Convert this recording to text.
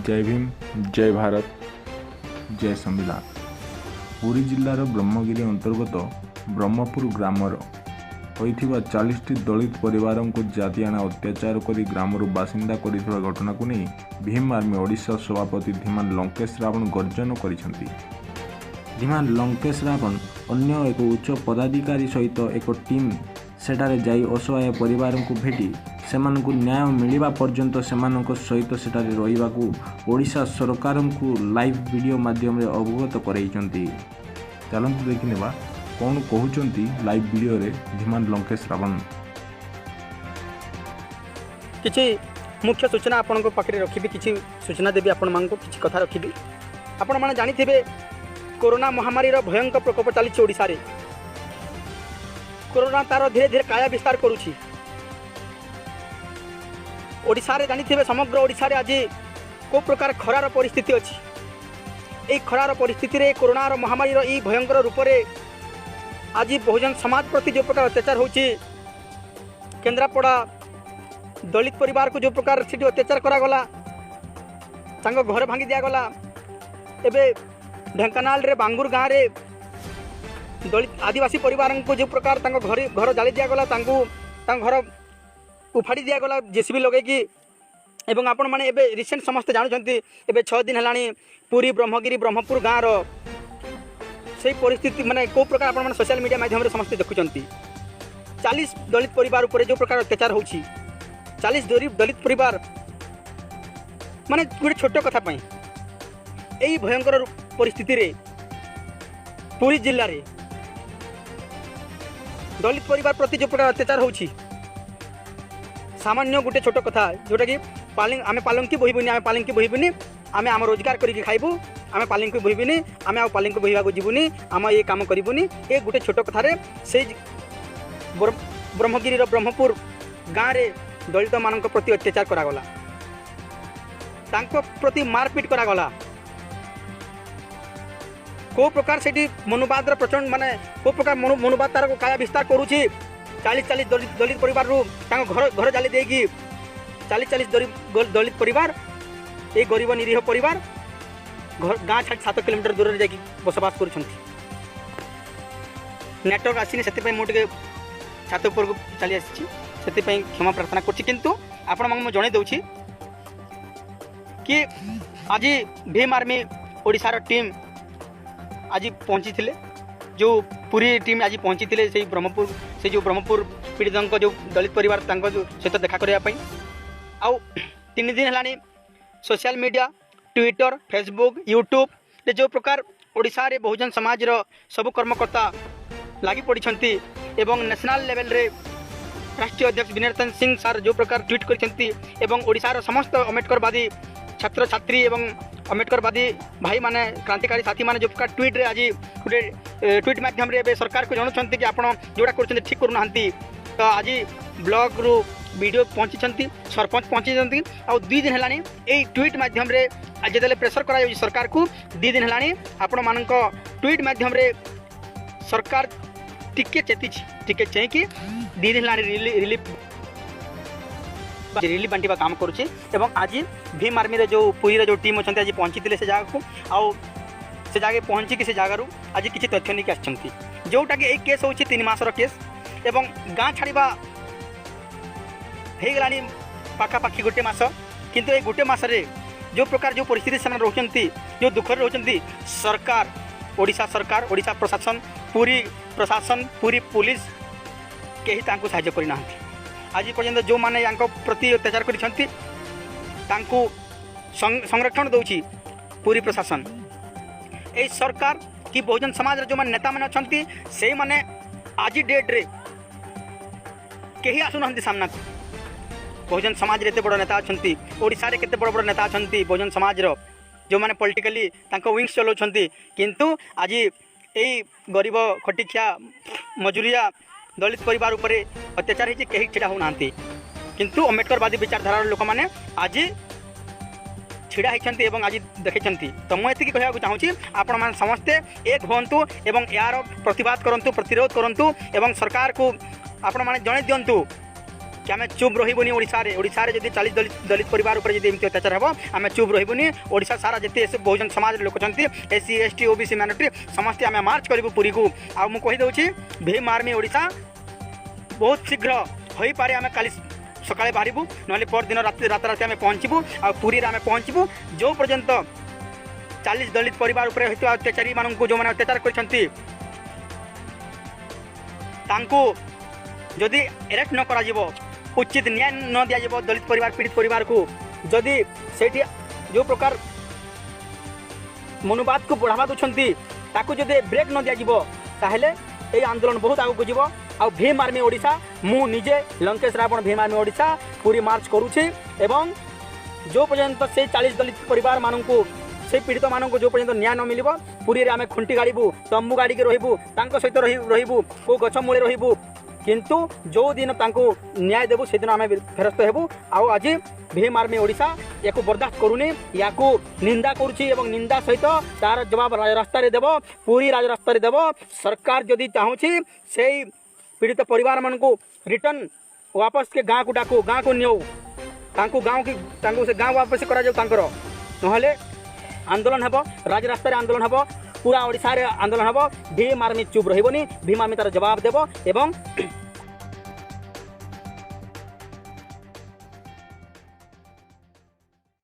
जय भीम, जय भारत, जय संविधान। पुरी जिलार ब्रह्मगिरी अंतर्गत ब्रह्मपुर ग्रामर होइथिबा 40टी दलित परिवार को जातिआना अत्याचार करी ग्रामर बासिंदा करिथिबा घटना को नहीं भीम आर्मी ओडिशा सभापति धीमान लंकेश रावण गर्जन करिसेंती। धीमान लंकेश रावण अन्य एक उच्च पदाधिकारी सहित एक टीम सेठारे जाई असहाय परिवार को भेटी सेमानकु न्याय मिलिबा पर्यंत सेमानक सहित सेठारे रहिबाकू ओडिशा सरकार को लाइव वीडियो माध्यम रे अवगत कराइचंती। चलंतु देखिनेबा कौन कहउचंती लाइव वीडियो रे धीमान लंकेश रावण। किछि मुख्य सूचना आपण को पाखरे रखिबी, किछि सूचना देबी आपण मान को किछि कथा रखिबी। आपण माने जानिथिबे कोरोना महामारी रो भयंकर प्रकोप चली ओडिशा रे। कोरोना तार धीरे धीरे काया विस्तार करुछि। ओडिशा रे जानिथिबे समग्र ओडिशा रे आज को प्रकार खरार परिस्थिति अछि। ए खरार परिस्थिति रे कोरोना रो महामारी रो ई भयंकर रूप रे आज बहुजन समाज प्रति जो प्रकार अत्याचार होछि, केंद्रापड़ा दलित परिवार को जो प्रकार सिटी अत्याचार करा गला, तांको घर भांगी दिया गला। एबे ढेंकानाल रे बांगुर गाँव रे दलित आदिवासी परिवार को जो प्रकार घर जाली दिया गला, घर उफाड़ी दिया गला जेसीबी लगे कि। एवं आपण माने एबे रिसेंट समस्त जानुचंती एबे 6 दिन हलानी पुरी ब्रह्मगिरी ब्रह्मपुर गाँव रो से परिस्थिति माने को प्रकार आपण माने सोशल मीडिया माध्यम रे समस्त देखुचंती। 40 दलित परिवार ऊपर जो प्रकार अत्याचार होछि, 40 दलित परिवार माने गोटे छोट कथा पई एई भयंकर परिस्थिति रे पुरी जिल्ला रे दलित परिवार प्रति जो प्रकार अत्याचार होछि, सामान्य गोटे छोट कथा जोटा कि आमे पालंकी बोहिबुनी, आमे पालंकी बोहिबुनी, आमे आम रोजगार करिक खाइबू, आमे पालंकी बोहिबुनी, आमे आ पालंकी बोहिबाको जीवुनी, आम ये काम करिबुनी। ए गोटे छोट कथा रे से ब्रह्मगिरी रो ब्रह्मपुर गाँव रे दलित मानक प्रति अत्याचार करा गला, तांको प्रति मारपीट करा गला। को प्रकार से मनोवाद प्रचंड माने को प्रकार मनोवाद तार काया विस्तार करुछि। 40 दलित परिवार रू घर जाली देगी 40 दलित परिवार, ये गरीब निरीह परिवार गाँ छाड़ 7 किलोमीटर दूर रे जाकी बसवास करुछंती। नेटवर्क आसीनी से मुझे छात ऊपर को चली आसी से क्षमा प्रार्थना कर, किंतु आपण मैं जन दूची कि आज भीम आर्मी ओडिशा टीम आज पहुँची थे, जो पूरी टीम आज पहुँची थे से ब्रह्मपुर पीड़ितों जो दलित परिवार सहित देखा करने। आउ 3 दिन है social media Twitter Facebook YouTube रे जो प्रकार ओडिशा रे बहुजन समाज रो सब कर्मकर्ता लगी पड़ी एवं नेशनल लेवल रे राष्ट्रीय अध्यक्ष विनय रतन सिंह सर जो प्रकार ट्वीट करछंती एवं ओडिशा रो समस्त अम्बेडकरवादी छात्र छात्री एवं अम्बेडकरवादी भाई माने क्रांतिकारी साथी माने जो प्रकार ट्वीट रे आज गोटे ट्वीट माध्यम रे सरकार को जनाउछंती कि आपण जोड़ा करछंती ठीक करू नाहंती। तो आज ब्लॉग रू वीडियो पहुँची, सरपंच पहुँची और 2 दिन है यही ट्वीट माध्यम रे जिते प्रेसर करा सरकार को 2 दिन है आपण मान ट्वीट माध्यम रे सरकार टिके चेती टिके चाहिए 2 दिन है रिलीफ बांटा काम करुचे। एवं आज भीम आर्मी रे जो पुरी रे जो टीम अच्छा आज पहुँची थे से जगह को आउ से जगह पहुँचिकी से जगार आज किसी तथ्य नहीं आसछंती, जोटा कि एक केस होची 3 मासर केस एवं गाँ छाड़वा हो गलानी पाखापाखि गोटे मास, किंतु ये गोटे मास रे जो प्रकार जो परिस्थिति से रोचंती, जो दुख रोचंती, सरकार ओडिशा सरकार ओडिशा प्रशासन पूरी पुलिस कहीं तांको साहाय्य करि नाहंती। आज पर्यंत जो माने यांको प्रति अत्याचार करिसंती तांको संरक्षण दउची पूरी प्रशासन। ए सरकार कि बहुजन समाज रे जो माने नेता माने अछंती से माने आज डेट रे कहीं आसु नाहंती सामना को। बहुजन समाज रे एते बड़ नेता अछंती, ओडिशा रे केते बड़ नेता अछंती बहुजन समाज रो जो माने पॉलिटिकली तांको विंग्स चलाउछंती, किंतु आज एई गरीब खटिखिया मजूरिया दलित परिवार उपरे अत्याचार होती कहीं छिड़ा हो नाहंती, किंतु अम्बेडकरवादी विचारधारा लोक मैंने आज छिड़ा होती एवं आज देखते। तो मुझे ये कहना चाहूँगी आपण मैंने समस्ते एक हूँ एवं यार प्रतिवाद करूँ प्रतिरोध करूँ एवं सरकार को आपण मैंने जन दिंतु कि आम चुप रही ओडिशा रे जदि 40 दलित परिवार उपर जदि एमती अत्याचार हम आम चुप रही ओडिशा सारा जिते बहुजन समाज लोक SC ST OBC माइनॉरिटी समस्ते आम मार्च करूँ पुरी को आ मु कही दउछि भीम आर्मी ओडिशा बहुत शीघ्र हो पारे आम काली सकाळे बाहरबू ना परदिन रात आम पहुँचबू आ पुरी आम पहुँचबू जो पर्यंत 40 दलित परिवार उपर होता अत्याचारी मानू जो मैंने अत्याचार करछंती तांको जदि एरेस्ट न करा जिवो उचित न्याय न दिया जिवो दलित परिवार पीड़ित परिवार को जदि सेठी जो प्रकार मनोवाद को बढ़ावा दूछंती ताकू जदि ब्रेक न दिया जिवो ताहेले ए आंदोलन बहुत आगू जीव आ भीम आर्मी ओडिशा मु निजे लंकेश रावण भीम आर्मी ओडिशा पूरी मार्च करुछि एवं जो पर्यंत से 40 दलित परिवार मानू से पीड़ित मानू जो पर्यंत न्याय न मिलिबो पुरी रे आमे खुंटी गाड़ीबू तंबू गाड़ी के रहिबू तांको सहित रहिबू को गछ मूले रहिबू किंतु जो दिन तांको न्याय देबू से दिन आमे फेरस्त हेबू आउ आज भीम आर्मी ओडिशा याकू बर्दाश्त करूनी याकू निंदा करुछि एवं निंदा सहित तार जवाब राजरास्ता रे देबो पूरी राजरास्ता रे देबो सरकार जदि चाहूछि से पीड़ित परिवार मान को रिटर्न वापस के गाँव को डाकू गाँव को नियो तांको गाँव की तांको से गाँव वापस करा जाऊ तांकर नहले आंदोलन हेबो राजरास्ता रे आंदोलन हेबो पूरा ओडिशा रे आंदोलन हेबो भीम आर्मी चुप रहिबोनी भीम आर्मी तार जवाब देबो एवं